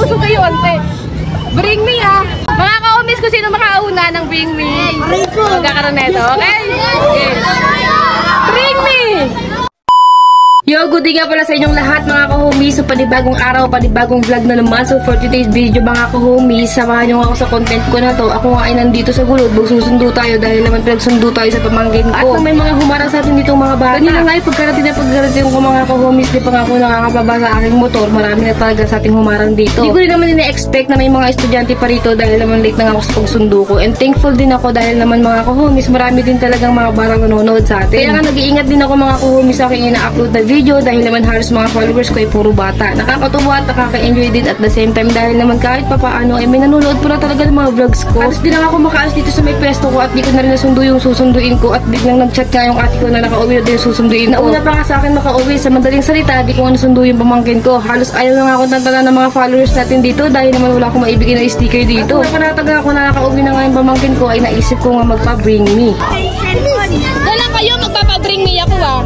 nauso kayo, ante. Bring me, ah. Mga ka-homies, kung sino makauna ng bring me. Magkakaroon na ito, okay? Okay. Bring me! Yo, good day nga pala sa inyong lahat mga ka-homies. So, panibagong araw, panibagong vlog na naman. So, for today's video mga ka-homies, samahan nyo ako sa content ko na to. Ako nga ay nandito sa gulod, magsusundo tayo dahil naman pinagsundo tayo sa pamangkin ko. At may mga humarang sa atin dito mga bata. Kanina nga ay pagkarating ko mga ka-homies, di pa nga ako nakakababa sa aking motor. Marami na talaga sa ating humarang dito. Hindi ko rin naman ina-expect na may mga estudyante pa rito dahil naman late na nga ako sa pagsundo ko. And thankful din ako dahil naman mga ka-homies, marami din talagang mga barang nanonood sa atin. Kaya nga nag-iingat din ako mga ka-homies sa aking ina-upload na video dahil naman halos mga followers ko ay puro bata. Nakakatuwa at nakaka-enjoy din at the same time dahil naman kahit papaano ay may nanonood po na talaga ng mga vlogs ko. Halos din lang ako makaalis dito sa may pwesto ko at di ko na rin nasundo yung susunduin ko at biglang nag-chat nga yung ate ko na nakauwi na din yung susunduin ko. Nauna pa nga sa akin makauwi sa madaling salita, di ko nga nasundo yung pamangkin ko. Halos ayaw na nga ako tantanan ng mga followers natin dito dahil naman wala akong maibigay na sticker dito. At panataga ako na nakauwi na nga yung pamangkin ko ay naisip ko nga magpa-bring me. Dala kayo, magpapa-bring me ako ah.